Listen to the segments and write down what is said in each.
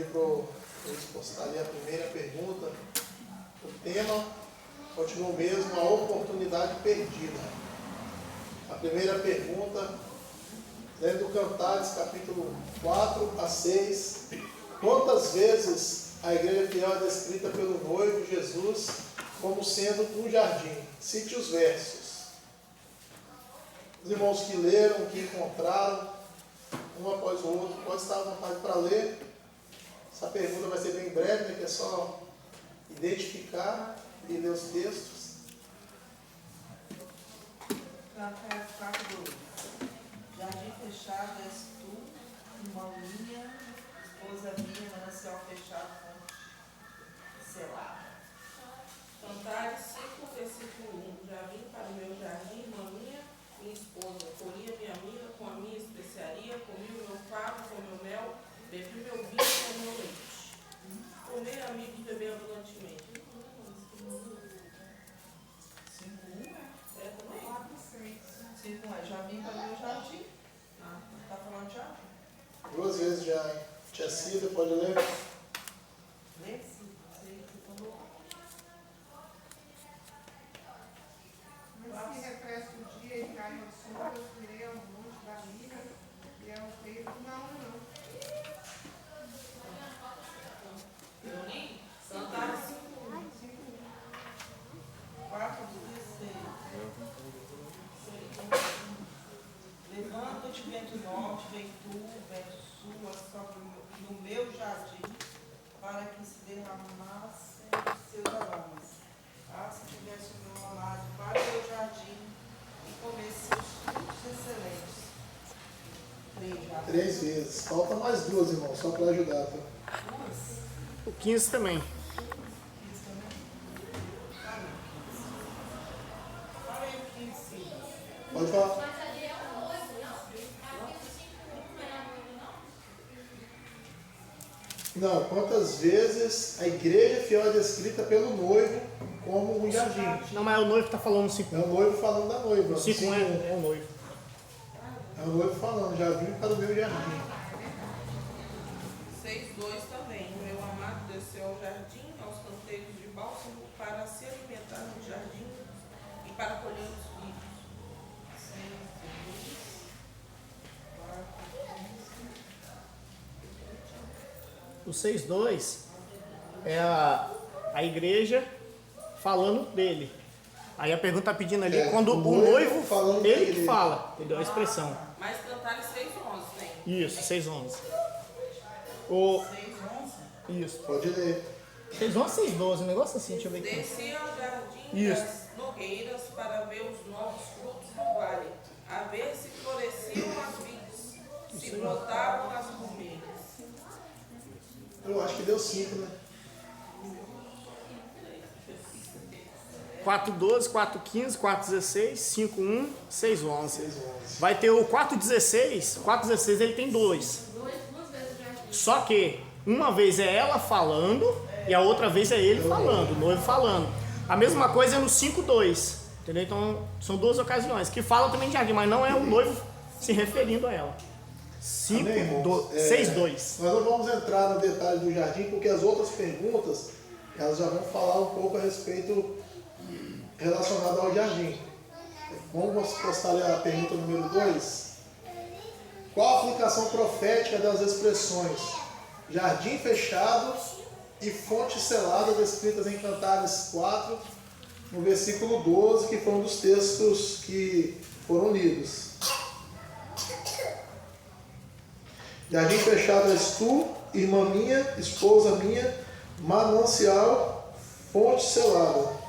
Pedir para o Luiz postar ali a primeira pergunta. O tema continua o mesmo, a oportunidade perdida. A primeira pergunta, lendo Cantares, capítulo 4 a 6. Quantas vezes a igreja fiel é descrita pelo noivo Jesus como sendo um jardim? Cite os versos. Os irmãos que leram, que encontraram, um após o outro, pode estar à vontade para ler. Essa pergunta vai ser bem breve, né, que é só identificar e ler os textos. Cantares 4:2. Jardim fechado és tu, irmã minha, esposa minha, manancial fechado, fonte selada. Cantares 5, versículo 1. Já vim para o meu jardim, irmã minha esposa. Colhi a minha amiga com a minha especiaria, comi o meu favo com o meu mel, bebi meu vinho com o meu leite. Comer amigos, beber abundantemente. 5:1 É também? 5:1 é já vim para o meu jardim. Está falando de jardim? 2 vezes já, hein? Tia Cida, pode ler? Lê, sim. Mas se refresca o dia e cai as chuvas, virei ao monte da ira e ao peito da não. Eu li? Cantares 5, 4:16. Levanta-te, vento norte, vem tu, vento sul, assopra no meu jardim, para que se derramassem os seus aromas. Ah, se tivesse o meu amado para o meu jardim e comesse seus frutos excelentes. 3 já. 3 vezes. Falta mais 2, irmãos, só para ajudar. Tá? 2. O 15 também. Isso também. Fala aí o 15, sim. Pode falar. Não, quantas vezes a igreja fiel é descrita pelo noivo como um jardim? Não, mas é o noivo que está falando 5. É o noivo falando da noiva. 5 é o noivo. É o noivo falando, já vim para o meu jardim. 6:2 também. O meu amado desceu ao jardim, aos canteiros de bálsamo, para se alimentar no jardim e para colher os figos. 6:2. 4:15. O 6:2 é a igreja falando dele. Aí a pergunta está pedindo ali, quando o noivo, falando ele dele. que fala, entendeu? A expressão. Mas Cantares 6:11 tem. Isso, 6:11. O, 6:11. isso. Pode ler. 6:11, 6:12, um negócio assim, deixa eu ver aqui. Desci ao jardim Isso. das nogueiras para ver os novos frutos do vale, a ver se floresciam as vides, se brotavam as romeiras. Eu acho que deu 5, né? 4:12, 4:15, 4:16, 5:1, 6:11. 6, 11. Vai ter o 4:16. 4:16 ele tem 2. Só que uma vez é ela falando e a outra vez é ele falando, o noivo falando. A mesma coisa é no 5:2. Entendeu? Então são 2 ocasiões que falam também de jardim, mas não é o noivo se referindo a ela. 6:2. Nós não vamos entrar no detalhe do jardim, porque as outras perguntas elas já vão falar um pouco a respeito relacionado ao jardim. Vamos postar ali a pergunta número 2. Qual a aplicação profética das expressões jardim fechado e fonte selada descritas em Cantares 4, no versículo 12, que foi um dos textos que foram lidos? Jardim fechado és tu, irmã minha, esposa minha, manancial, fonte selada.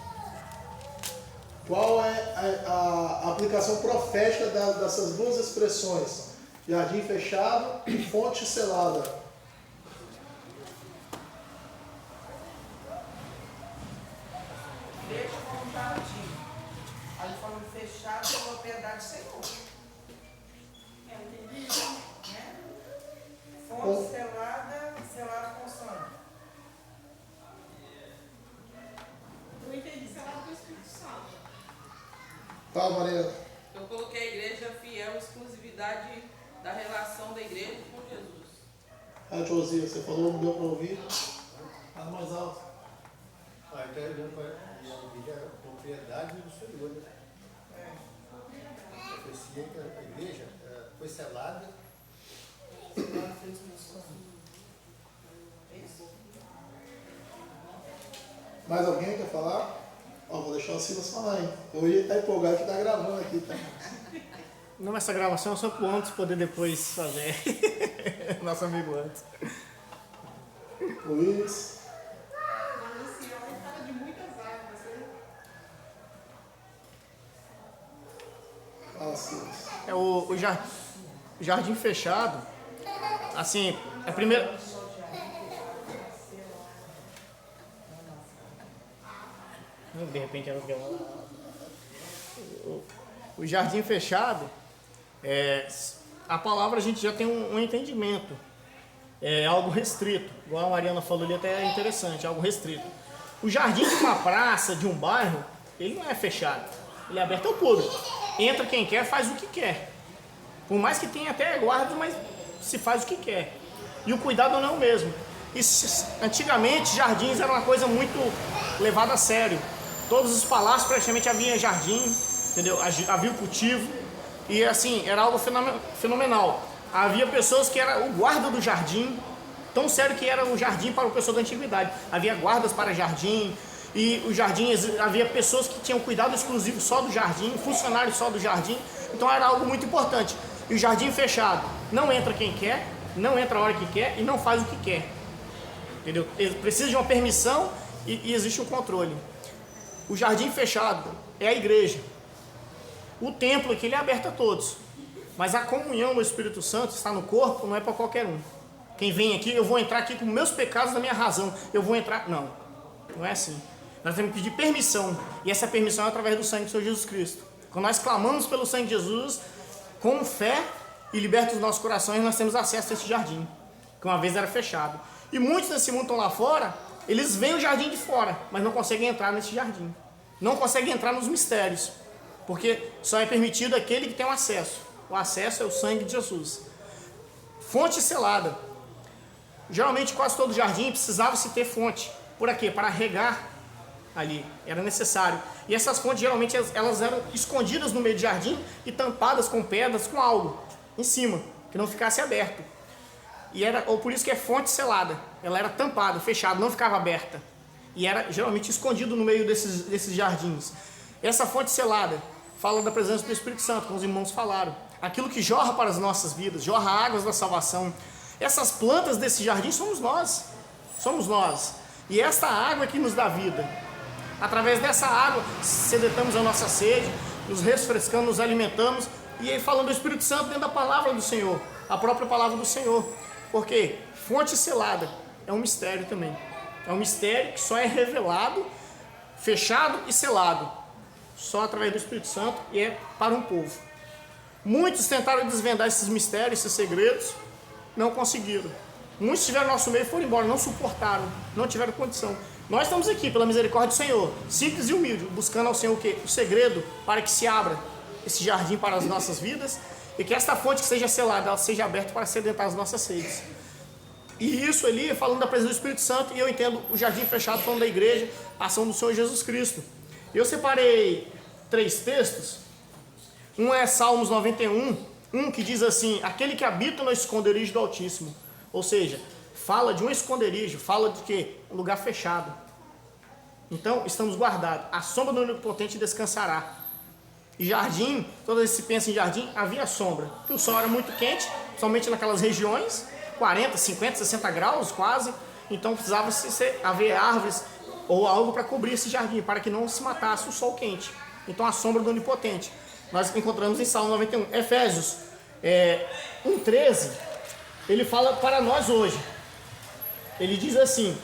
Qual é a aplicação profética dessas 2 expressões? Jardim fechado e fonte selada. Deixa como jardim. Aí falando fechado é propriedade Senhor. Né? Fonte selada, selada com sangue. Eu entendi selado do Espírito Santo. Fala, Mariana. Eu coloquei a igreja fiel, exclusividade da relação da igreja com Jesus. Josias, você falou, não deu para ouvir? Fala mais alto. Ah, então a vida é a propriedade do Senhor, né? A profecia que a igreja foi selada. Mais alguém quer falar? Ó, vou deixar o Silas falar, hein? Eu ia estar empolgado que tá gravando aqui, tá? Não, essa gravação é só pro antes poder depois fazer. Nosso amigo antes. Luiz. Manancial fala de muitas águas, né? Fala, Silas. É o jardim fechado. Assim, a primeira. De repente ela deu o jardim fechado, a palavra a gente já tem um entendimento. É algo restrito. Igual a Mariana falou ali, até é interessante, algo restrito. O jardim de uma praça, de um bairro, ele não é fechado. Ele é aberto ao público. Entra quem quer, faz o que quer. Por mais que tenha até guardas, mas se faz o que quer. E o cuidado não é o mesmo. Antigamente, jardins era uma coisa muito levada a sério. Todos os palácios praticamente havia jardim, entendeu? Havia o cultivo. E assim, era algo fenomenal. Havia pessoas que eram o guarda do jardim, tão sério que era o jardim para o pessoal da antiguidade. Havia guardas para jardim, e o jardim, havia pessoas que tinham cuidado exclusivo só do jardim, funcionários só do jardim. Então era algo muito importante. E o jardim fechado, não entra quem quer, não entra a hora que quer e não faz o que quer. Entendeu? Precisa de uma permissão e existe um controle. O jardim fechado é a igreja. O templo aqui ele é aberto a todos. Mas a comunhão do Espírito Santo está no corpo, não é para qualquer um. Quem vem aqui, eu vou entrar aqui com meus pecados da minha razão. Eu vou entrar... Não, não é assim. Nós temos que pedir permissão. E essa permissão é através do sangue do Senhor Jesus Cristo. Quando nós clamamos pelo sangue de Jesus, com fé e liberta os nossos corações, nós temos acesso a esse jardim, que uma vez era fechado. E muitos desse mundo estão lá fora, eles veem o jardim de fora, mas não conseguem entrar nesse jardim. Não conseguem entrar nos mistérios, porque só é permitido aquele que tem o acesso. O acesso é o sangue de Jesus. Fonte selada. Geralmente quase todo jardim precisava se ter fonte. Por quê? Para regar ali. Era necessário. E essas fontes geralmente elas eram escondidas no meio do jardim e tampadas com pedras, com algo em cima, que não ficasse aberto. Ou por isso que é fonte selada. Ela era tampada, fechada, não ficava aberta. E era geralmente escondido no meio desses jardins. Essa fonte selada fala da presença do Espírito Santo, como os irmãos falaram. Aquilo que jorra para as nossas vidas, jorra águas da salvação. Essas plantas desse jardim somos nós. Somos nós. E esta água que nos dá vida. Através dessa água, sedentamos a nossa sede, nos refrescamos, nos alimentamos. E aí falando do Espírito Santo dentro da palavra do Senhor. A própria palavra do Senhor. Porque fonte selada é um mistério também. É um mistério que só é revelado, fechado e selado. Só através do Espírito Santo e é para um povo. Muitos tentaram desvendar esses mistérios, esses segredos, não conseguiram. Muitos estiveram no nosso meio e foram embora, não suportaram, não tiveram condição. Nós estamos aqui, pela misericórdia do Senhor, simples e humilde, buscando ao Senhor o quê? O segredo para que se abra esse jardim para as nossas vidas e que esta fonte que seja selada, ela seja aberta para sedentar as nossas sedes. E isso ali, falando da presença do Espírito Santo, e eu entendo o jardim fechado falando da igreja, a ação do Senhor Jesus Cristo. Eu separei 3 textos. Um é Salmos 91, que diz assim: aquele que habita no esconderijo do Altíssimo. Ou seja, fala de um esconderijo, fala de quê? Um lugar fechado. Então, estamos guardados. A sombra do Onipotente descansará. E jardim, toda vez que se pensa em jardim, havia sombra. Porque o sol era muito quente, somente naquelas regiões, 40, 50, 60 graus quase. Então, precisava haver árvores ou algo para cobrir esse jardim, para que não se matasse o sol quente. Então, a sombra do Onipotente. Nós encontramos em Salmo 91. Efésios 1,13, ele fala para nós hoje. Ele diz assim: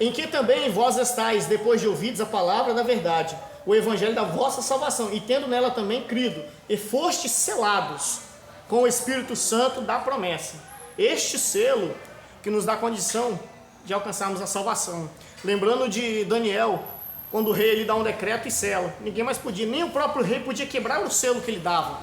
em que também vós estáis, depois de ouvidos a palavra da verdade, o evangelho da vossa salvação, e tendo nela também crido, e fostes selados com o Espírito Santo da promessa. Este selo que nos dá condição de alcançarmos a salvação. Lembrando de Daniel, quando o rei ele dá um decreto e sela, ninguém mais podia, nem o próprio rei podia quebrar o selo que ele dava.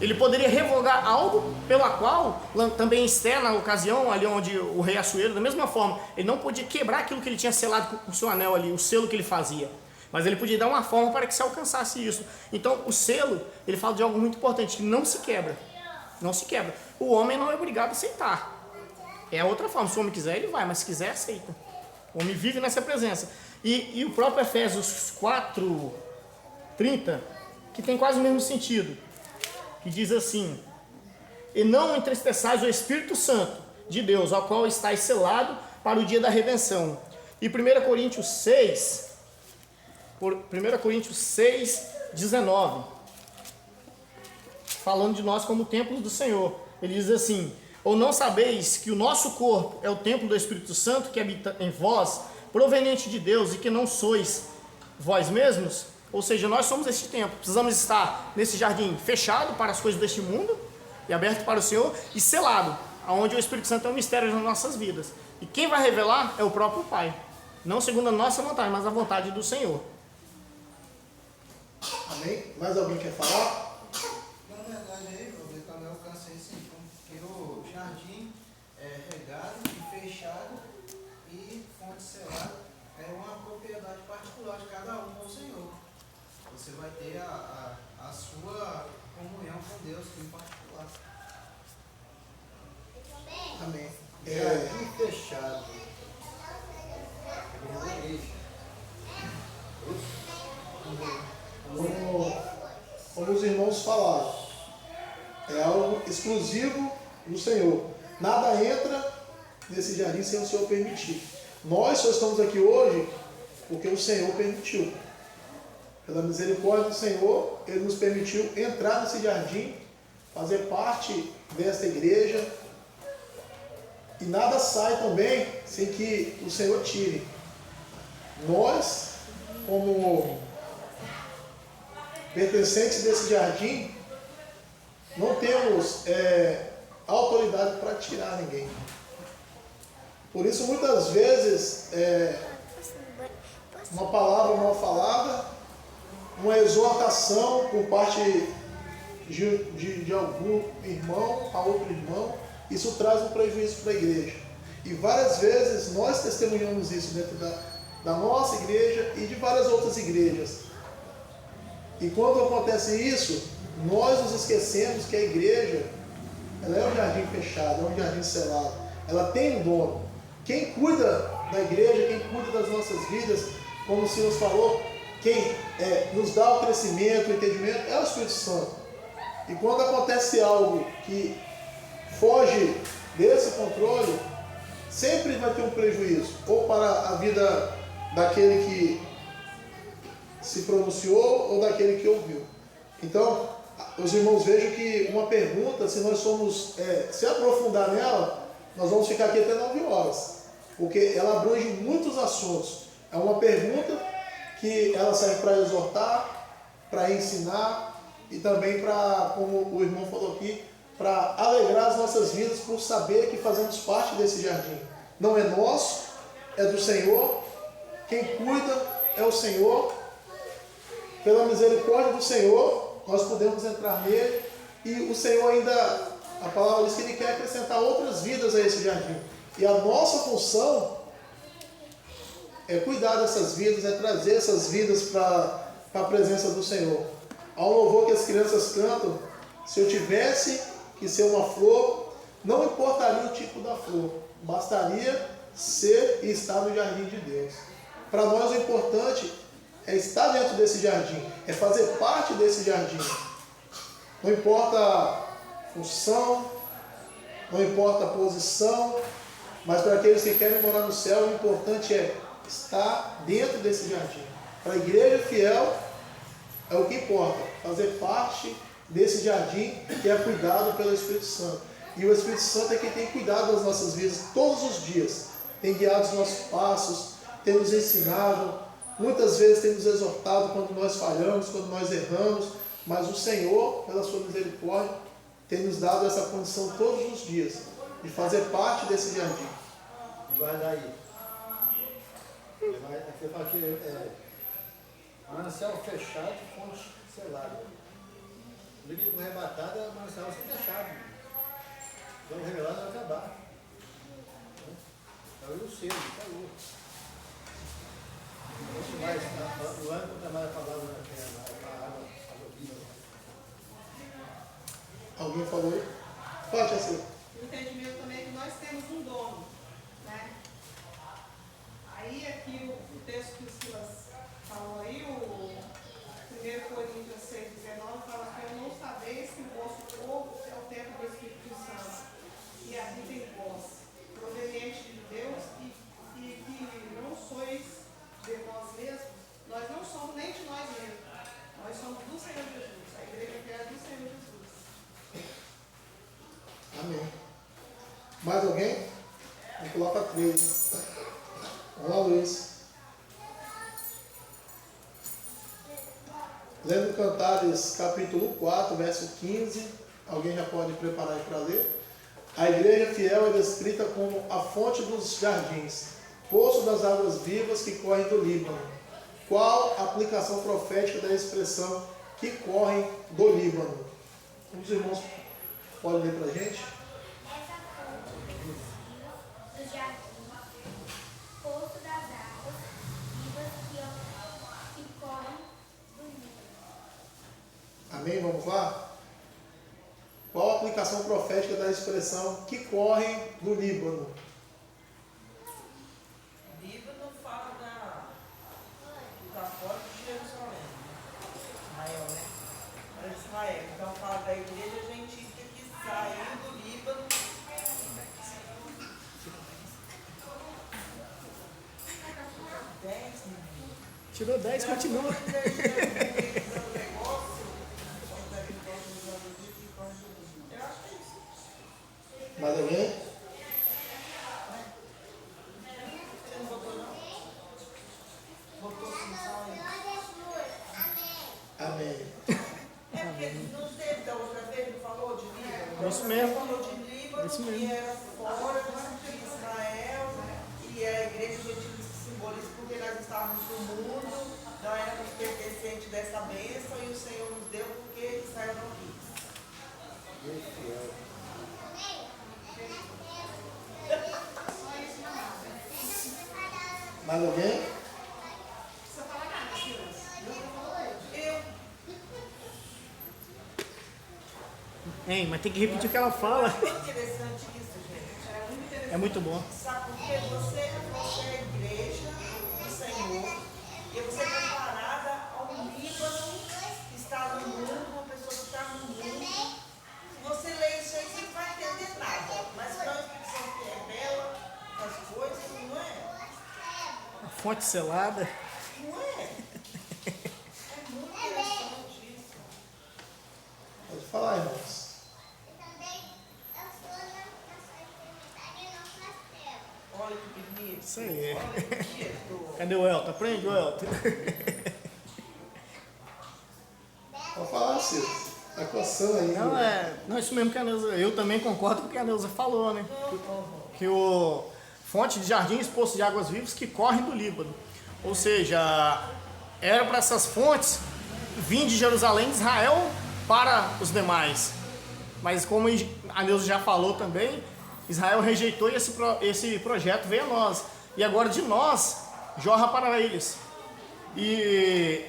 Ele poderia revogar algo pela qual, também Esther, na ocasião, ali onde o rei Assuero, da mesma forma, ele não podia quebrar aquilo que ele tinha selado com o seu anel ali, o selo que ele fazia. Mas ele podia dar uma forma para que se alcançasse isso. Então, o selo, ele fala de algo muito importante, que não se quebra. Não se quebra. O homem não é obrigado a aceitar. É a outra forma. Se o homem quiser, ele vai, mas se quiser, aceita. O homem vive nessa presença. E o próprio Efésios 4:30, que tem quase o mesmo sentido, que diz assim: e não entristeçais o Espírito Santo de Deus, ao qual estáis selado para o dia da redenção. E 1 Coríntios 6:19, falando de nós como templos do Senhor, ele diz assim: ou não sabeis que o nosso corpo é o templo do Espírito Santo que habita em vós, proveniente de Deus, e que não sois vós mesmos? Ou seja, nós somos este templo, precisamos estar nesse jardim fechado para as coisas deste mundo, e aberto para o Senhor, e selado, onde o Espírito Santo é um mistério nas nossas vidas. E quem vai revelar é o próprio Pai, não segundo a nossa vontade, mas a vontade do Senhor. Amém? Mais alguém quer falar? Na verdade, aí, eu também alcancei sim, porque o jardim é regado e fechado e fonte selada é uma propriedade particular de cada um com o Senhor. Você vai ter a sua comunhão com Deus em particular. Amém. Jardim fechado. Como os irmãos falaram, é algo exclusivo do Senhor. Nada entra nesse jardim sem o Senhor permitir. Nós só estamos aqui hoje porque o Senhor permitiu. Pela misericórdia do Senhor, Ele nos permitiu entrar nesse jardim, fazer parte desta igreja. E nada sai também sem que o Senhor tire. Nós, como pertencentes desse jardim, não temos autoridade para tirar ninguém. Por isso, muitas vezes, uma palavra mal falada, uma exortação por parte de algum irmão a outro irmão, isso traz um prejuízo para a igreja. E várias vezes nós testemunhamos isso dentro da nossa igreja e de várias outras igrejas. E quando acontece isso, nós nos esquecemos que a igreja, ela é um jardim fechado, é um jardim selado. Ela tem um dono. Quem cuida da igreja, quem cuida das nossas vidas, como o Senhor falou, quem nos dá o crescimento, o entendimento, é o Espírito Santo. E quando acontece algo que foge desse controle, sempre vai ter um prejuízo, ou para a vida daquele que se pronunciou ou daquele que ouviu. Então, os irmãos vejam que uma pergunta, se nós formos se aprofundar nela, nós vamos ficar aqui até 9 horas, porque ela abrange muitos assuntos. É uma pergunta que ela serve para exortar, para ensinar e também para, como o irmão falou aqui, para alegrar as nossas vidas por saber que fazemos parte desse jardim. Não é nosso, é do Senhor. Quem cuida é o Senhor. Pela misericórdia do Senhor, nós podemos entrar nele. E o Senhor ainda, a palavra diz que Ele quer acrescentar outras vidas a esse jardim. E a nossa função é cuidar dessas vidas, é trazer essas vidas para a presença do Senhor. Ao louvor que as crianças cantam, se eu tivesse que ser uma flor, não importaria o tipo da flor, bastaria ser e estar no jardim de Deus. Para nós o importante é estar dentro desse jardim, é fazer parte desse jardim. Não importa a função, não importa a posição, mas para aqueles que querem morar no céu, o importante é estar dentro desse jardim. Para a igreja fiel, é o que importa, fazer parte desse jardim que é cuidado pelo Espírito Santo. E o Espírito Santo é quem tem cuidado das nossas vidas todos os dias, tem guiado os nossos passos, tem nos ensinado, muitas vezes tem nos exortado quando nós falhamos, quando nós erramos, mas o Senhor, pela sua misericórdia, tem nos dado essa condição todos os dias, de fazer parte desse jardim. E vai daí. Você fala que manancial fechado e fonte selada. O língua foi arrebatada, mas estava sendo achado. Então o revelado vai acabar. Então o selo, falou. Não mais, o ano não mais a palavra na água viva. Alguém falou aí? Pode, assim. O entendimento também é que nós temos um dono, né? Aí aqui o texto que o Silas falou aí, o 1 Coríntios 6,19, fala que eu não sabeis que o vosso corpo é o templo do Espírito Santo, que habita em vós, proveniente de Deus, e que não sois de nós mesmos, nós não somos nem de nós mesmos, nós somos do Senhor Jesus, a igreja que é do Senhor Jesus. Amém. Mais alguém? Vamos colocar 3. Vamos lá, Luiz. Lendo Cantares, capítulo 4, verso 15. Alguém já pode preparar aí para ler. A igreja fiel é descrita como a fonte dos jardins, poço das águas vivas que correm do Líbano. Qual a aplicação profética da expressão que correm do Líbano? Os irmãos podem ler para a gente? Do jardim, poço das águas vivas que correm do Líbano. Amém? Vamos lá? Qual a aplicação profética da expressão que correm do Líbano? Líbano fala da porta de Jerusalém, Israel, né? Para Israel. Então fala da igreja gentílica que saiu do Líbano. 10 minutos. Tirou 10, continua. Mais alguém? Você não botou, não? Botou sim, só aí. Amém. É porque não teve da outra vez, não falou de Líbano? Isso mesmo. Falou de Líbano, Isso mesmo. que era fora de Israel, e a igreja gentil se simboliza porque nós estávamos no mundo, não éramos pertencentes dessa bênção, e o Senhor nos deu porque Israel não quis. Mais alguém? Eu, Hein, mas tem que repetir o que ela fala. é interessante isso, gente. É muito interessante. É muito bom. Sabe por quê? Você é a igreja do Senhor, e você é comparada ao Líbano, que está no mundo, uma pessoa que está no mundo. Se você ler isso aí, você não vai entender nada. Mas para uma expressão que revela as coisas, não é? A fonte selada. Não é? É muito interessante isso. Pode falar, irmãos. Olha que bonito. Isso aí. Olha que bonito. Cadê o Elton? Aprende o Elton. Pode falar, Ciro. Está coçando aí. Não, isso mesmo que a Neuza. Eu também concordo com o que a Neuza falou, né? Que o fonte de jardins, poço de águas vivas que correm do Líbano. Ou seja, era para essas fontes vir de Jerusalém, de Israel, para os demais. Mas como a Neuza já falou também, Israel rejeitou e esse projeto veio a nós. E agora de nós, jorra para eles. E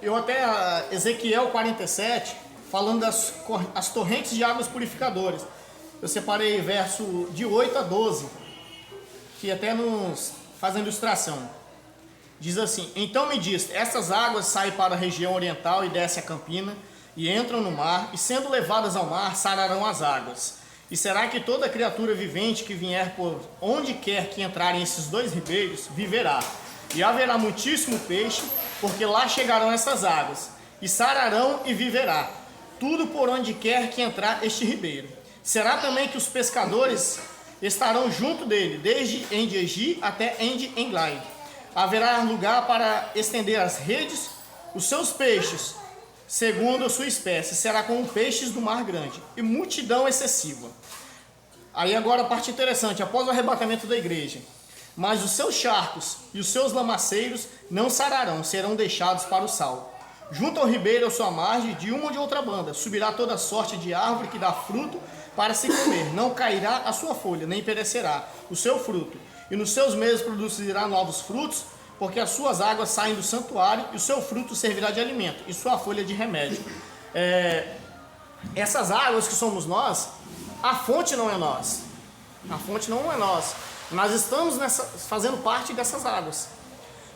eu até, Ezequiel 47, falando das torrentes de águas purificadoras. Eu separei verso de 8 a 12, que até nos faz a ilustração. Diz assim: então me diz, essas águas saem para a região oriental e descem a campina, e entram no mar, e sendo levadas ao mar, sararão as águas. E será que toda criatura vivente que vier por onde quer que entrarem esses dois ribeiros, viverá. E haverá muitíssimo peixe, porque lá chegarão essas águas, e sararão e viverá, tudo por onde quer que entrar este ribeiro. Será também que os pescadores estarão junto dele, desde Engedi até Engedi. Haverá lugar para estender as redes, os seus peixes, segundo a sua espécie, será como peixes do mar grande, e multidão excessiva. Aí agora a parte interessante, após o arrebatamento da igreja, mas os seus charcos e os seus lamaceiros não sararão, serão deixados para o sal. junto ao ribeiro à sua margem, de uma ou de outra banda, subirá toda sorte de árvore que dá fruto para se comer. Não cairá a sua folha, nem perecerá o seu fruto. E nos seus meses produzirá novos frutos, porque as suas águas saem do santuário, e o seu fruto servirá de alimento, e sua folha de remédio. Essas águas que somos nós, a fonte não é nós. A fonte não é nós. Nós estamos fazendo parte dessas águas.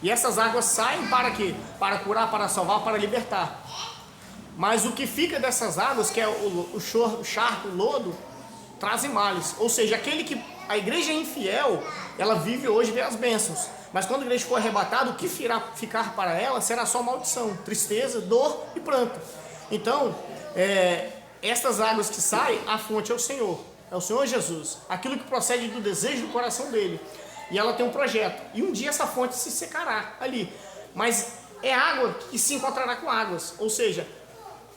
E essas águas saem para quê? Para curar, para salvar, para libertar. Mas o que fica dessas águas, que é o charco, o lodo, trazem males. Ou seja, a igreja infiel, ela vive hoje e vê as bênçãos. Mas quando a igreja for arrebatada, o que ficar para ela será só maldição, tristeza, dor e pranto. Então, estas águas que saem, a fonte é o Senhor Jesus. Aquilo que procede do desejo do coração dele. E ela tem um projeto. E um dia essa fonte se secará ali. Mas é água que se encontrará com águas. Ou seja,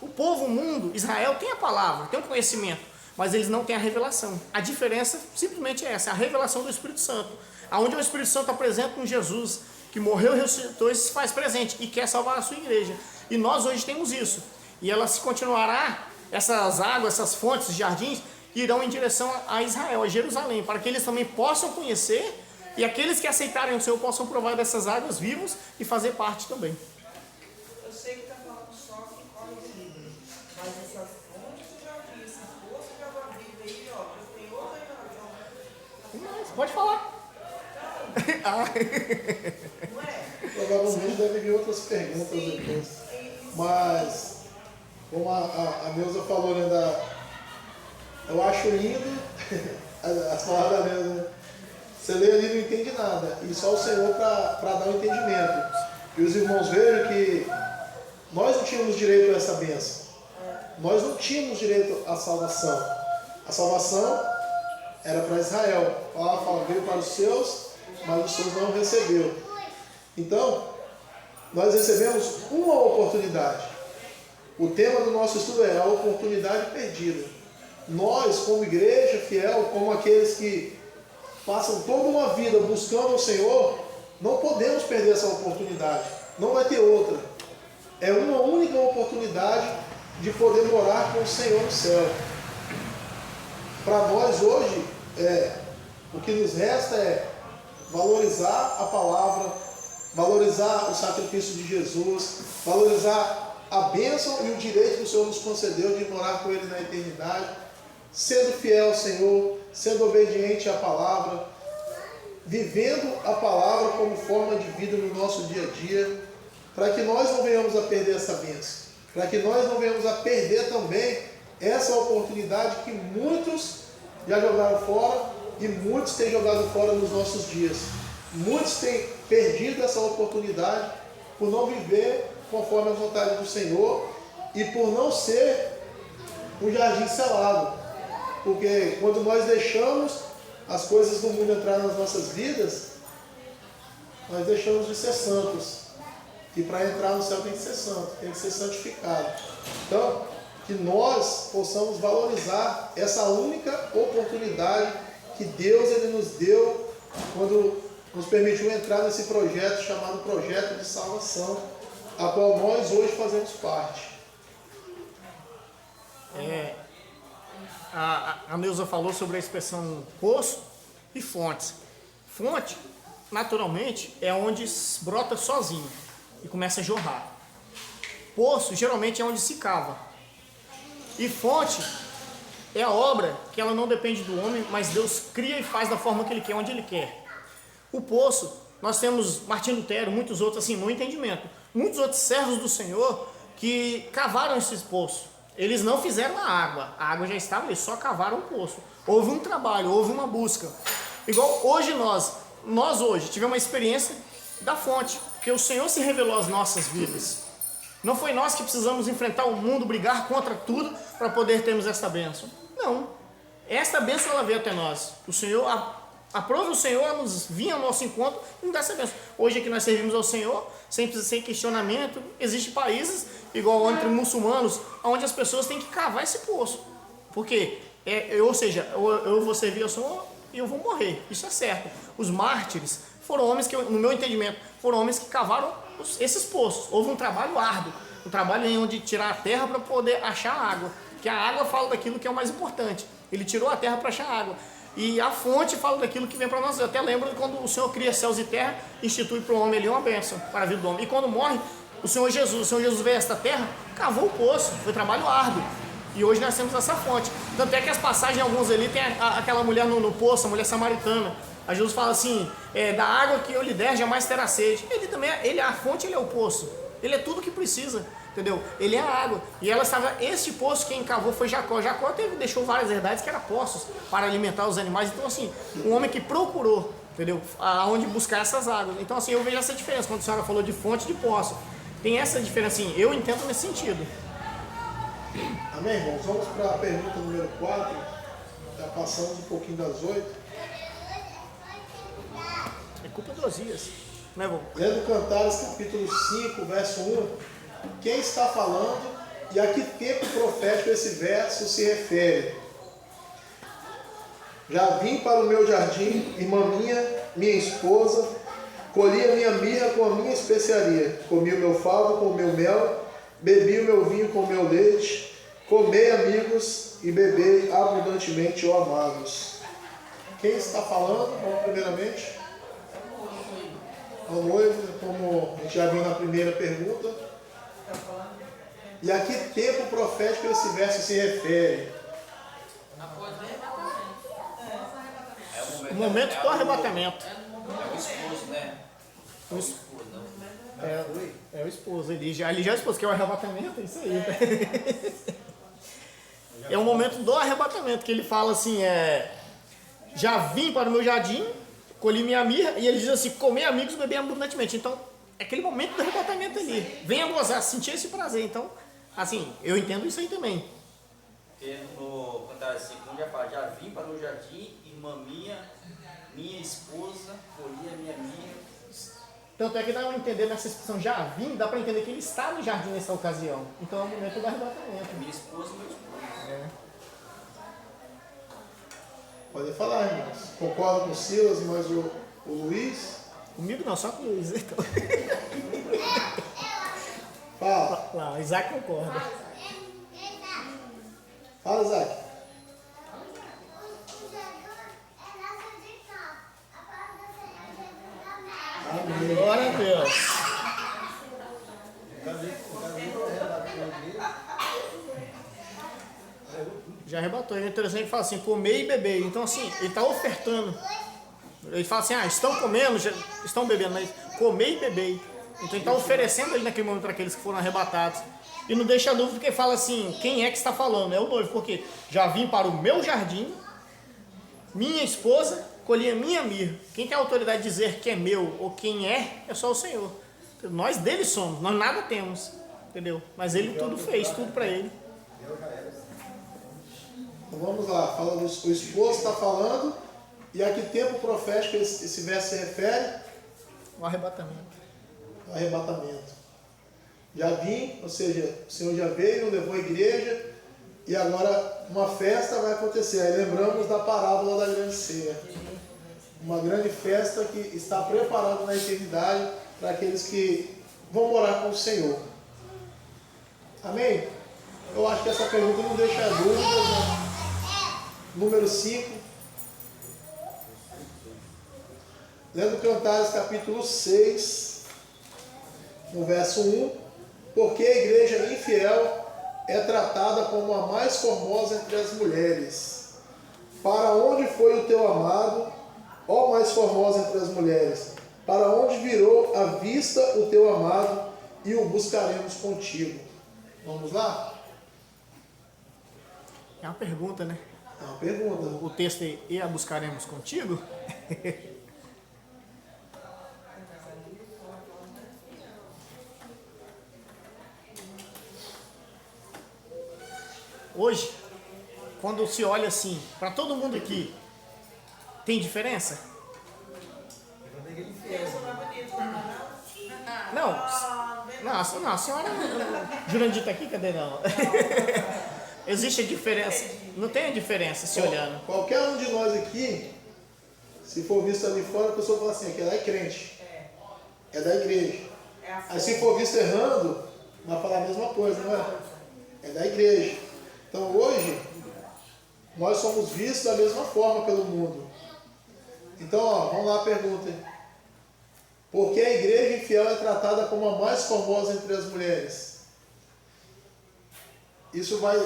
o povo, o mundo, Israel tem a palavra, tem o conhecimento, mas eles não têm a revelação. A diferença simplesmente é essa, a revelação do Espírito Santo. Onde o Espírito Santo apresenta com Jesus, que morreu e ressuscitou, e se faz presente e quer salvar a sua igreja. E nós hoje temos isso. E ela se continuará, essas águas, essas fontes, jardins, irão em direção a Israel, a Jerusalém, para que eles também possam conhecer e aqueles que aceitarem o Senhor possam provar dessas águas vivas e fazer parte também. Eu sei que está falando só que corre de livre, mas essas fontes eu já vi, esse poço de água viva aí, ó, já tem outra razão. Pode falar. Não é? Provavelmente deve vir outras perguntas depois. Mas, como a Neuza falou, né, eu acho lindo as palavras da Neuza, né? Você lê ali e não entende nada, e só o Senhor para dar o entendimento. E os irmãos vejam que nós não tínhamos direito a essa bênção. Nós não tínhamos direito à salvação. A salvação era para Israel. A palavra fala, veio para os seus, mas os seus não recebeu. Então, nós recebemos uma oportunidade. O tema do nosso estudo é a oportunidade perdida. Nós, como igreja fiel, como aqueles que passam toda uma vida buscando o Senhor, não podemos perder essa oportunidade. Não vai ter outra. É uma única oportunidade de poder morar com o Senhor no céu. Para nós hoje, o que nos resta é valorizar a palavra, valorizar o sacrifício de Jesus, valorizar a bênção e o direito que o Senhor nos concedeu de morar com Ele na eternidade, sendo fiel ao Senhor, sendo obediente à palavra, vivendo a palavra como forma de vida no nosso dia a dia, para que nós não venhamos a perder essa bênção, para que nós não venhamos a perder também essa oportunidade que muitos já jogaram fora e muitos têm jogado fora nos nossos dias. Muitos têm perdido essa oportunidade por não viver conforme a vontade do Senhor e por não ser um jardim selado. Porque quando nós deixamos as coisas do mundo entrar nas nossas vidas, nós deixamos de ser santos. E para entrar no céu tem que ser santo, tem que ser santificado. Então, que nós possamos valorizar essa única oportunidade que Deus ele nos deu quando nos permitiu entrar nesse projeto chamado Projeto de Salvação, a qual nós hoje fazemos parte. A Neuza falou sobre a expressão poço e fontes. Fonte, naturalmente, é onde brota sozinho e começa a jorrar. Poço, geralmente, é onde se cava. E fonte é a obra que ela não depende do homem, mas Deus cria e faz da forma que Ele quer, onde Ele quer. O poço, nós temos Martinho Lutero, muitos outros, assim, no entendimento, muitos outros servos do Senhor que cavaram esses poços. Eles não fizeram a água já estava, eles só cavaram o poço. Houve um trabalho, houve uma busca. Igual hoje nós hoje tivemos uma experiência da fonte, porque o Senhor se revelou às nossas vidas. Não foi nós que precisamos enfrentar o mundo, brigar contra tudo para poder termos essa bênção. Não. Esta bênção ela veio até nós. O Senhor, aprova o Senhor nos vir ao nosso encontro e nos dá essa bênção. Hoje aqui nós servimos ao Senhor, sem questionamento. Existem países, igual entre muçulmanos, onde as pessoas têm que cavar esse poço. Porque, ou seja, eu vou servir ao Senhor e eu vou morrer. Isso é certo. Os mártires foram homens que, no meu entendimento, foram homens que cavaram esses poços. Houve um trabalho árduo um trabalho em onde tirar a terra para poder achar a água. Que a água fala daquilo que é o mais importante. Ele tirou a terra para achar água. E a fonte fala daquilo que vem para nós. Eu até lembro quando o Senhor cria céus e terra, institui para o homem ali uma bênção para a vida do homem. E quando morre, o Senhor Jesus veio a esta terra, cavou o poço, foi trabalho árduo. E hoje nós temos essa fonte. Tanto é que as passagens, alguns ali, tem aquela mulher no poço, a mulher samaritana. A Jesus fala assim, da água que eu lhe der, jamais terá sede. Ele também, ele é a fonte, ele é o poço. Ele é tudo que precisa, entendeu? Ele é a água. E ela estava, este poço quem cavou foi Jacó. Jacó deixou várias herdades que eram poços para alimentar os animais. Então assim, um homem que procurou, entendeu? Aonde buscar essas águas. Então assim, eu vejo essa diferença. Quando a senhora falou de fonte e de poço, tem essa diferença, assim, eu entendo nesse sentido. Amém, irmãos? Vamos para a pergunta número 4. Já passamos um pouquinho das 8. É culpa dos dias, né, vô? Lendo Cantares, capítulo 5, verso 1. Quem está falando e a que tempo profético esse verso se refere? Já vim para o meu jardim, irmã minha esposa, colhi a minha mirra com a minha especiaria, comi o meu favo com o meu mel, bebi o meu vinho com o meu leite, comei, amigos, e bebei abundantemente, ó amados. Quem está falando? Vamos primeiramente ao noivo, como a gente já viu na primeira pergunta. E a que tempo profético esse verso se refere? Após o arrebatamento. O momento do arrebatamento. É o esposo, né? O esposo, é o esposo, ele já é o esposo, que é o arrebatamento, é isso aí. É o momento do arrebatamento, que ele fala assim, já vim para o meu jardim, colhi minha mirra, e ele diz assim, comer amigos, beber abundantemente. Então, é aquele momento do arrebatamento ali. Venha gozar, sentir esse prazer. Então, assim, eu entendo isso aí também. Porque no Cantares 5 já fala, já vim para o jardim, irmã minha esposa, colhi a minha mirra. Tanto é que dá para entender nessa expressão já vim, dá para entender que ele está no jardim nessa ocasião. Então é o momento do arrebatamento. Minha esposa e meu esposo. Pode falar, irmãos. Concordo com o Silas, mas o Luiz? Comigo não, só com o Luiz. Então. Fala. Lá, o Isaac concorda. Fala, Isaac. Amém. Glória a Deus. Já arrebatou. É interessante que fala assim, comer e beber. Então assim, ele está ofertando. Ele fala assim, estão comendo, estão bebendo, mas comer e beber. Então ele está oferecendo ali naquele momento para aqueles que foram arrebatados. E não deixa dúvida porque fala assim, quem é que está falando? É o noivo, porque já vim para o meu jardim, minha esposa, colhi a minha mirra. Quem tem a autoridade de dizer que é meu ou quem é só o Senhor. Nós dele somos, nós nada temos, entendeu? Mas ele tudo fez, tudo para ele. Então vamos lá, fala o esposo está falando, e a que tempo profético esse verso se refere? O arrebatamento. O arrebatamento. Já vim, ou seja, o Senhor já veio, levou a igreja, e agora uma festa vai acontecer. Aí lembramos da parábola da grande ceia. Uma grande festa que está preparada na eternidade para aqueles que vão morar com o Senhor. Amém? Eu acho que essa pergunta não deixa dúvidas, né? Número 5. Lendo Cantares, capítulo 6, no verso 1. Porque a igreja infiel é tratada como a mais formosa entre as mulheres. Para onde foi o teu amado, ó mais formosa entre as mulheres? Para onde virou a vista o teu amado, e o buscaremos contigo? Vamos lá? É uma pergunta, né? É uma pergunta. O texto é, e a buscaremos contigo? Hoje, quando se olha assim, para todo mundo aqui, tem diferença? Não, não, a senhora, Jurandir está aqui, cadê não? Existe a diferença, não tem a diferença se olhando. Qualquer um de nós aqui, se for visto ali fora, a pessoa fala assim, aquela é crente, é da igreja. Aí se for visto errando, vai falar a mesma coisa, não é? É da igreja. Então hoje, nós somos vistos da mesma forma pelo mundo. Então, ó, vamos lá a pergunta. Por que a igreja infiel é tratada como a mais formosa entre as mulheres? Isso vai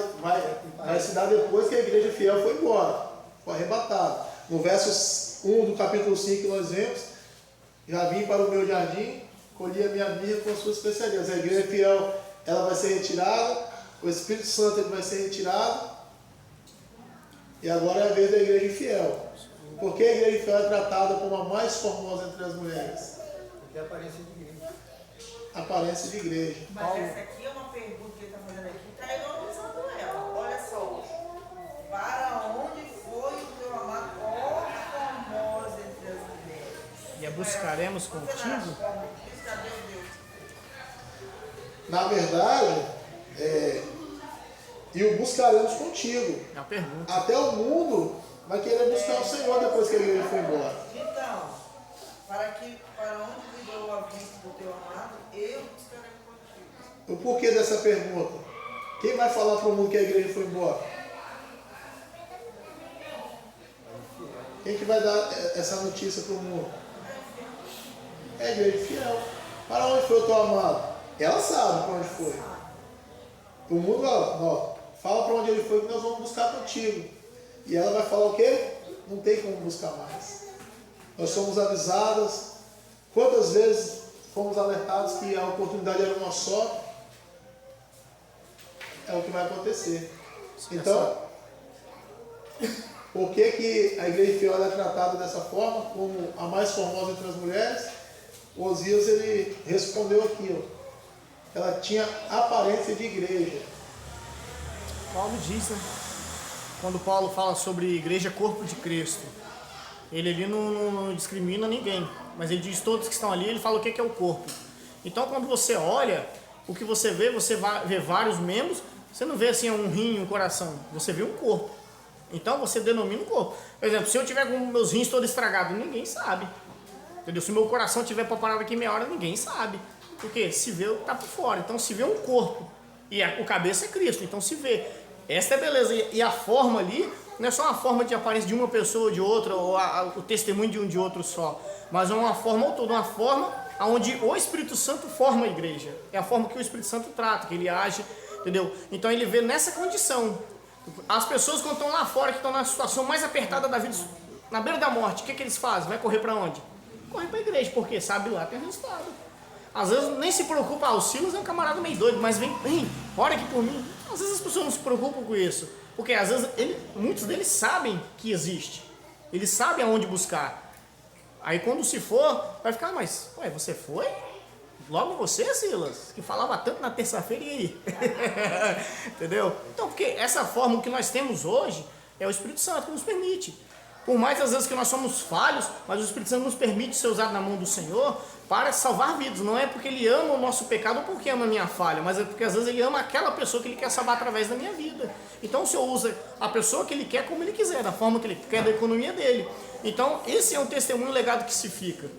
se dar depois que a igreja fiel foi embora, foi arrebatada. No verso 1 do capítulo 5 que nós vemos, já vim para o meu jardim, colhi a minha mirra com as suas especiarias. A igreja fiel, ela vai ser retirada, o Espírito Santo ele vai ser retirado, e agora é a vez da igreja infiel. Por que a igreja infiel é tratada como a mais formosa entre as mulheres? Porque é aparência de igreja. Aparência de igreja. Mas essa aqui é uma pergunta que ele está fazendo aqui, está enormizando ela. Olha só. Para onde foi o teu amado, ó formosa entre as mulheres? E a buscaremos contigo? Na verdade, e o buscaremos contigo. É uma pergunta. Até o mundo vai querer buscar o Senhor depois que a igreja foi embora. Então, para onde virou a vista do teu amado, eu buscarei contigo. O porquê dessa pergunta? Quem vai falar para o mundo que a igreja foi embora? Quem que vai dar essa notícia para o mundo? É a igreja fiel. Para onde foi o teu amado? Ela sabe para onde foi. O mundo fala para onde ele foi que nós vamos buscar contigo. E ela vai falar o quê? Não tem como buscar mais. Nós somos avisadas. Quantas vezes fomos alertados que a oportunidade era uma só? É o que vai acontecer. Então, por que a igreja fiel é tratada dessa forma, como a mais formosa entre as mulheres? Osias ele respondeu aqui, ó. Ela tinha aparência de igreja. Paulo diz, né? Quando Paulo fala sobre igreja, corpo de Cristo, ele ali não discrimina ninguém, mas ele diz todos que estão ali, ele fala o que é o corpo. Então quando você olha, o que você vai ver vários membros, você não vê assim um rim, um coração, você vê um corpo. Então você denomina um corpo. Por exemplo, se eu tiver com meus rins todos estragados, ninguém sabe. Entendeu? Se o meu coração tiver para parar daqui meia hora, ninguém sabe. Porque se vê, tá por fora. Então se vê um corpo. E o cabeça é Cristo, então se vê. Essa é a beleza. E a forma ali, não é só uma forma de aparência de uma pessoa ou de outra, ou o testemunho de um de outro só. Mas é uma forma ao todo, uma forma onde o Espírito Santo forma a igreja. É a forma que o Espírito Santo trata, que ele age, entendeu? Então ele vê nessa condição. As pessoas quando estão lá fora, que estão na situação mais apertada da vida, na beira da morte, o que eles fazem? Vai correr para onde? Corre para a igreja, porque sabe lá tem resultado. Às vezes nem se preocupa, o Silas é um camarada meio doido, mas vem, ora aqui por mim. Às vezes as pessoas não se preocupam com isso, porque às vezes muitos deles sabem que existe, eles sabem aonde buscar. Aí quando se for, vai ficar, mas, ué, você foi? Logo você, Silas, que falava tanto na terça-feira, e aí? Entendeu? Então, porque essa forma que nós temos hoje é o Espírito Santo que nos permite. Por mais às vezes que nós somos falhos, mas o Espírito Santo nos permite ser usado na mão do Senhor para salvar vidas. Não é porque Ele ama o nosso pecado ou porque ama a minha falha, mas é porque às vezes Ele ama aquela pessoa que Ele quer salvar através da minha vida. Então o Senhor usa a pessoa que Ele quer como Ele quiser, da forma que Ele quer, da economia dele. Então esse é um testemunho legado que se fica.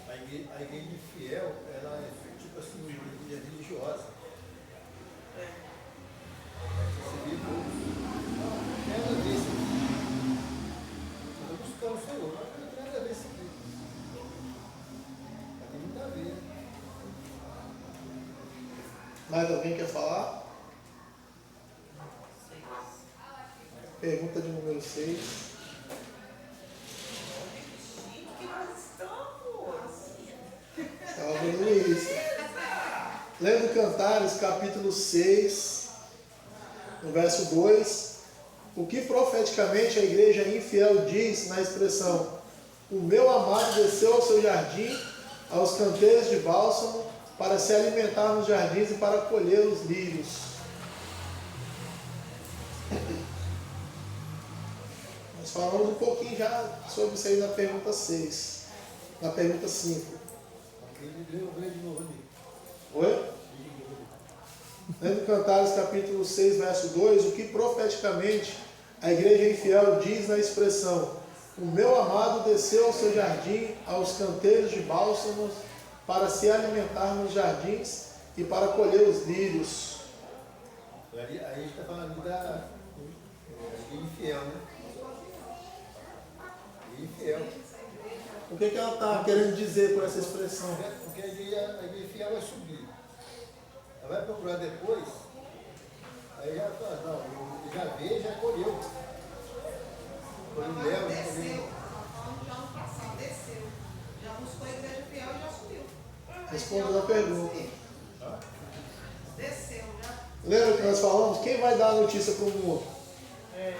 A igreja fiel, ela é tipo assim, uma igreja religiosa. Você vê nada a ver isso aqui. Eu estou buscando o Senhor, mas não tem nada a ver isso aqui. Não tem muito a ver. Mais alguém quer falar? Pergunta de número 6. Que nós estamos. Estava vendo isso. Lendo Cantares, capítulo 6, no verso 2. O que profeticamente a igreja infiel diz na expressão: o meu amado desceu ao seu jardim, aos canteiros de bálsamo, para se alimentar nos jardins e para colher os lírios. Nós falamos um pouquinho já sobre isso aí na pergunta 6. Na pergunta 5. Ele leu de novo ali. Oi? Lendo Cantares, capítulo 6, verso 2, o que profeticamente a igreja infiel diz na expressão: o meu amado desceu ao seu jardim, aos canteiros de bálsamos, para se alimentar nos jardins e para colher os lírios. Aí a gente está falando de infiel, né? De infiel. O que ela está querendo dizer com essa expressão? Porque a infiel vai subir. Ela vai procurar depois, aí já fala, não, já veio, já colheu. Colheu mel, já Desceu. colheu. Já no passado, desceu. Já buscou a igreja fiel e já subiu. Respondendo a pergunta. Desceu, já. Lembra que nós falamos? Quem vai dar a notícia para o mundo?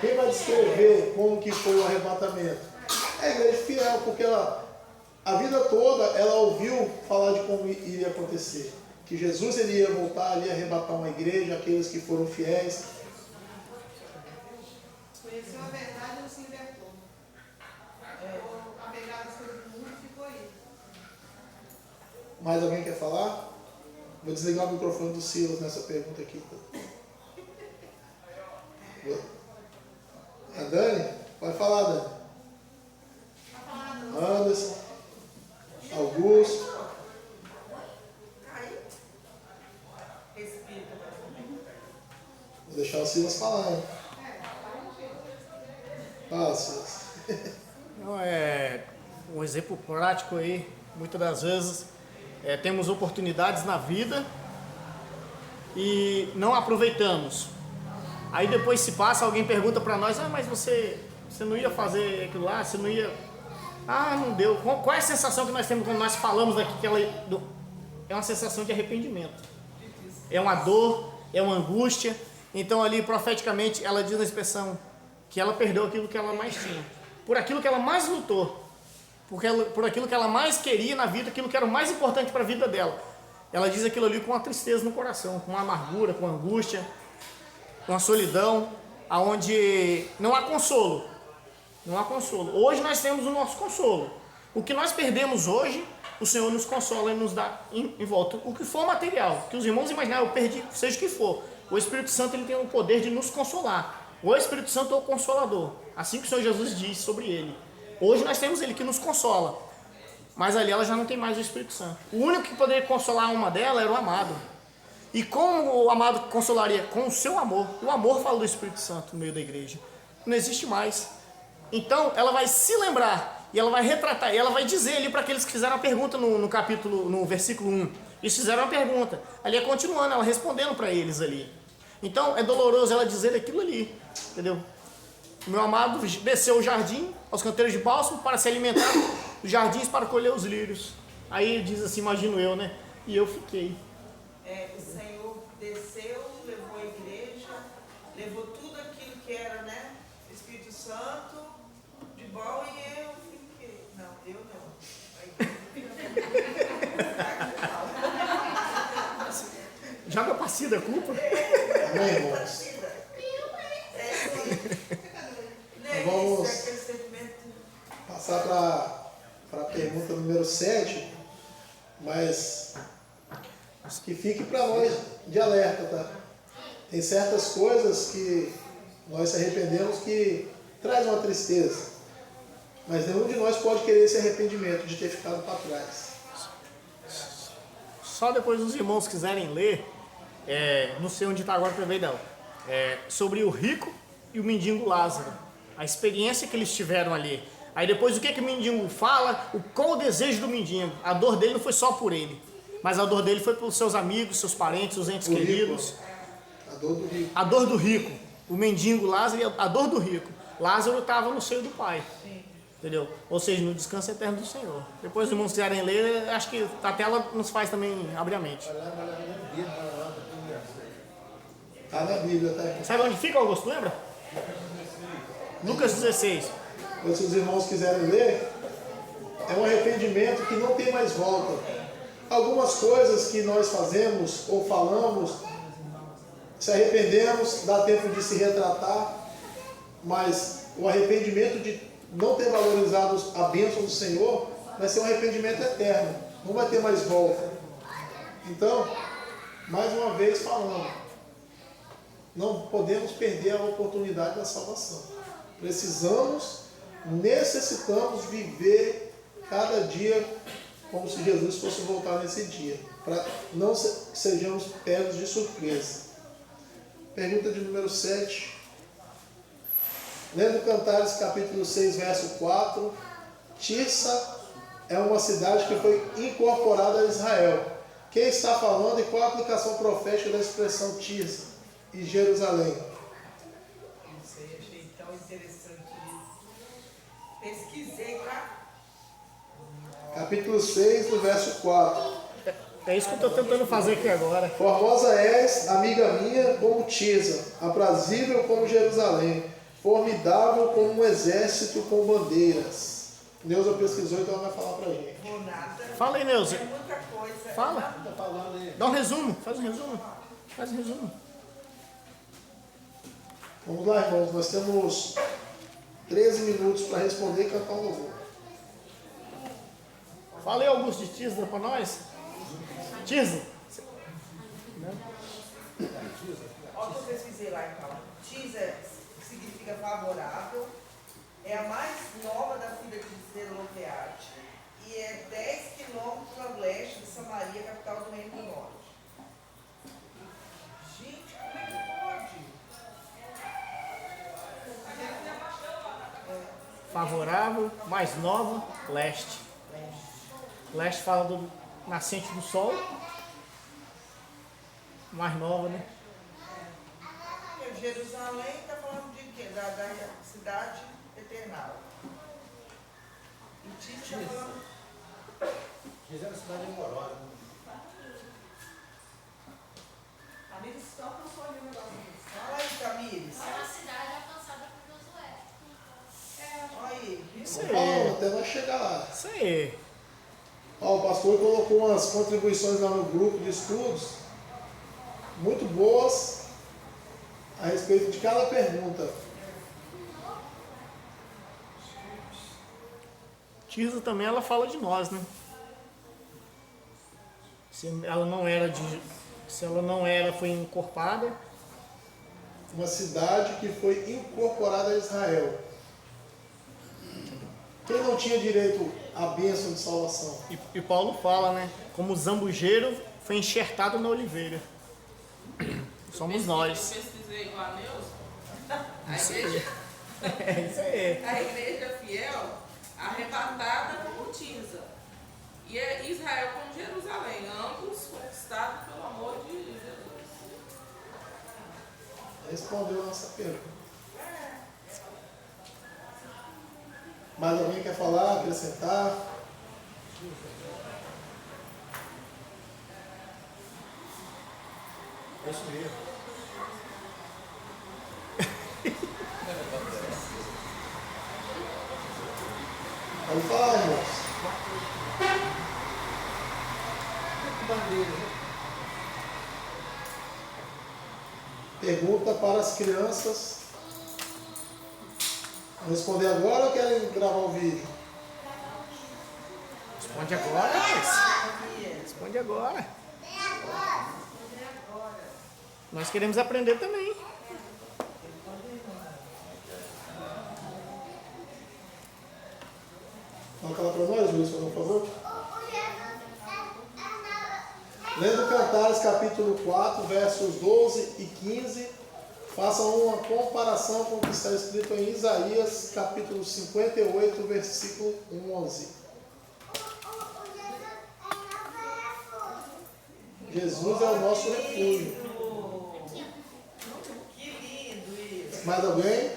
Quem vai descrever como que foi o arrebatamento? É a igreja fiel, porque ela, a vida toda ela ouviu falar de como iria acontecer. Que Jesus ele ia voltar ali, arrebatar uma igreja, aqueles que foram fiéis. Conheceu a verdade e não se inventou. Apegado às coisas do mundo, ficou aí. Mais alguém quer falar? Vou desligar o microfone do Silas nessa pergunta aqui. A Dani? Pode falar, Dani. Anderson. Augusto. Aí, respira. Vou deixar o Silas falar, hein? Fala, Silas. Então, um exemplo prático aí, muitas das vezes temos oportunidades na vida e não aproveitamos. Aí depois se passa, alguém pergunta para nós, mas você não ia fazer aquilo lá, você não ia... não deu. Qual é a sensação que nós temos quando nós falamos aqui? É uma sensação de arrependimento. É uma dor, é uma angústia. Então ali, profeticamente, ela diz na expressão que ela perdeu aquilo que ela mais tinha. Por aquilo que ela mais lutou. Por aquilo que ela mais queria na vida, aquilo que era o mais importante para a vida dela. Ela diz aquilo ali com uma tristeza no coração, com uma amargura, com angústia, com uma solidão, aonde não há consolo. Não há consolo. Hoje nós temos o nosso consolo. O que nós perdemos hoje, o Senhor nos consola e nos dá em volta. O que for material, que os irmãos imaginaram, eu perdi, seja o que for. O Espírito Santo ele tem o poder de nos consolar. O Espírito Santo é o Consolador. Assim que o Senhor Jesus diz sobre ele. Hoje nós temos ele que nos consola. Mas ali ela já não tem mais o Espírito Santo. O único que poderia consolar a alma dela era o amado. E como o amado consolaria? Com o seu amor. O amor fala do Espírito Santo no meio da igreja. Não existe mais. Então ela vai se lembrar. E ela vai retratar. E ela vai dizer ali para aqueles que fizeram a pergunta no versículo 1. Eles fizeram a pergunta. Ali é continuando, ela respondendo para eles ali. Então é doloroso ela dizer aquilo ali. Entendeu? O meu amado desceu o jardim, aos canteiros de bálsamo, para se alimentar dos jardins para colher os lírios. Aí diz assim, imagino eu, né? E eu fiquei. O Senhor desceu, levou a igreja, levou tudo aquilo que era, né? Espírito Santo, de bom, e eu fiquei. Não, eu não. Joga pra si da culpa. Amém, irmãos? Vamos passar para a pergunta número 7, mas que fique para nós de alerta, tá? Tem certas coisas que nós se arrependemos que traz uma tristeza, mas nenhum de nós pode querer esse arrependimento de ter ficado para trás. Só depois os irmãos quiserem ler, não sei onde está agora para ver não, sobre o rico e o mendigo Lázaro. A experiência que eles tiveram ali. Aí depois o que o mendigo fala, qual o desejo do mendigo? A dor dele não foi só por ele, mas a dor dele foi pelos seus amigos, seus parentes, os entes queridos. A dor do rico. A dor do rico. O mendigo Lázaro, a dor do rico. Lázaro estava no seio do Pai. Entendeu? Ou seja, no descanso eterno do Senhor. Depois os irmãos quiserem ler, acho que a tela nos faz também abrir a mente. Está na Bíblia, tá? Sabe onde fica, Augusto? Lembra? Lucas 16. Mas se os irmãos quiserem ler, é um arrependimento que não tem mais volta. Algumas coisas que nós fazemos ou falamos, se arrependemos, dá tempo de se retratar, mas o arrependimento de não ter valorizado a bênção do Senhor vai ser um arrependimento eterno, não vai ter mais volta. Então, mais uma vez falando, não podemos perder a oportunidade da salvação. Necessitamos viver cada dia como se Jesus fosse voltar nesse dia. para não sejamos pegos de surpresa. Pergunta de número 7. Lendo Cantares, capítulo 6, verso 4. Tirsa é uma cidade que foi incorporada a Israel. Quem está falando e qual a aplicação profética da expressão Tirsa e Jerusalém? Isso aí, achei tão interessante isso. Pesquisei, tá? Capítulo 6, do verso 4. É isso que eu estou tentando fazer aqui agora. Formosa és, amiga minha, como Tirsa, aprazível como Jerusalém, formidável como um exército com bandeiras. Neuza pesquisou, então ela vai falar pra gente. Vou nada. Fala aí, Neuza. É muita coisa. Fala. Tá falando aí. Dá um resumo. Faz um resumo. Faz um resumo. Vamos lá, irmãos, nós temos 13 minutos para responder e cantar um louvor. Fala aí, Augusto, de Tirsa para nós. Tirsa. Olha o que eu pesquisei lá então. Tirsa significa favorável, é a mais nova da filha de Zelopeade e é 10 quilômetros a leste de Samaria, capital do Reino do Norte. Gente, como é que pode? Favorável, mais nova, leste. Leste fala do nascente do sol. Mais nova, né? Jerusalém está falando de quê? Da cidade eternal. E Tirsa está falando. Tirsa é uma cidade amorosa. Amigos, só alcançou ali o negócio disso. Fala aí, Tamires. É uma cidade alcançada por Josué. Olha aí, viu? Isso Falando, aí. até vai chegar lá. Isso aí. Ó, o pastor colocou umas contribuições lá no grupo de estudos, muito boas, a respeito de cada pergunta. Tirsa também ela fala de nós, né? Se ela não era, foi encorpada. Uma cidade que foi incorporada a Israel. Quem não tinha direito à bênção de salvação? E Paulo fala, né? Como o zambujeiro foi enxertado na oliveira. Somos nós. Eu pesquisei igual a Neuza. Isso aí. É isso aí. A igreja fiel, arrebatada como Tirsa. E é Israel como Jerusalém, ambos conquistados pelo amor de Jesus. Respondeu a nossa pergunta. Mais alguém quer falar, acrescentar? É isso mesmo. Pode falar, irmãos. Bandeira, né? Pergunta para as crianças. Vamos responder agora ou querem gravar o vídeo? Responde agora, mas. Responde agora. Nós queremos aprender também. Vamos falar para nós, Luiz, por favor? Lendo Cantares, capítulo 4, versos 12 e 15, façam uma comparação com o que está escrito em Isaías, capítulo 58, versículo 11. Jesus é o nosso refúgio. Que lindo isso. Mais alguém?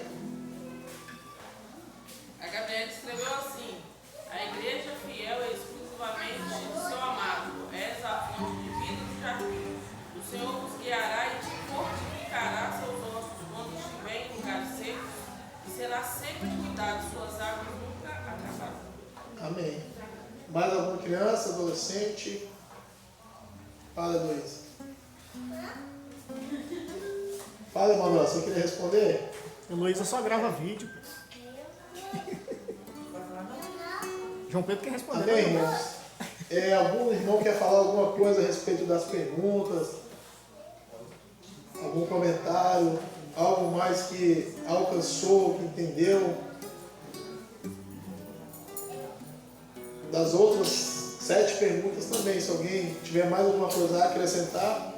A Gabriela escreveu assim: a igreja fiel é exclusivamente do seu amado, és a fonte de vida do jardim. O Senhor vos guiará e te fortificará seus ossos quando estiver em lugares secos, e será sempre cuidado, suas águas nunca acabarão. Amém. Mais alguma criança, adolescente? Fala, Luiz. Fala, Emanuel, você queria responder? Heloísa só grava vídeo. João Pedro quer responder. Amém, irmãos? Algum irmão quer falar alguma coisa a respeito das perguntas? Algum comentário? Algo mais que alcançou, que entendeu? Das outras 7 perguntas também. Se alguém tiver mais alguma coisa a acrescentar,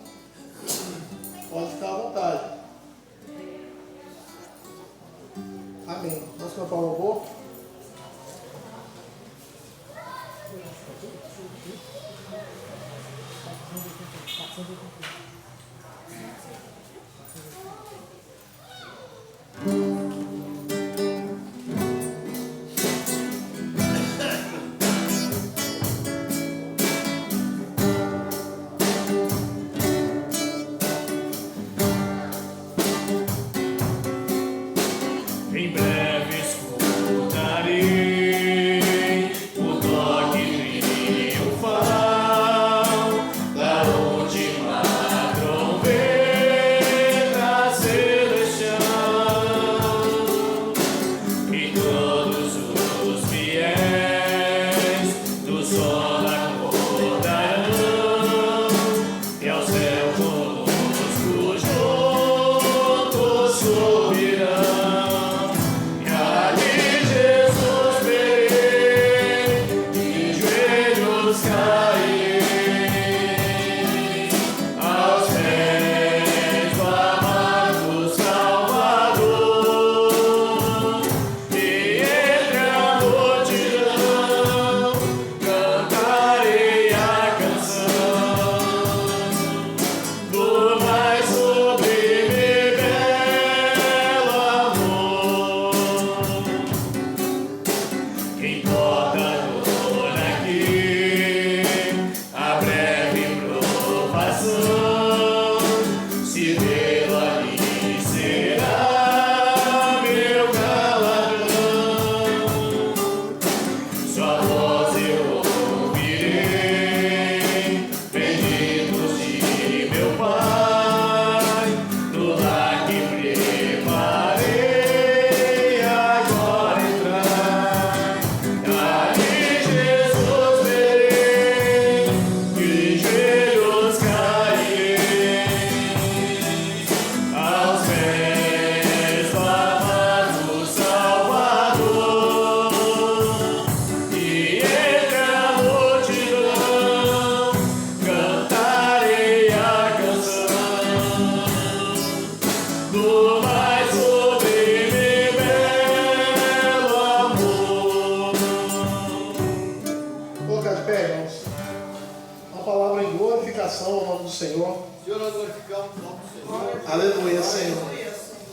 pode ficar à vontade. Amém. Vamos cantar um louvor? Em breve escutarei o toque triunfal da última trombeta celestial, e todos os fiéis do sol acordarão, e ao céu conosco juntos subirão. Glorificação ao nome do Senhor. Senhor, nós glorificamos o nome do Senhor. Aleluia, Senhor.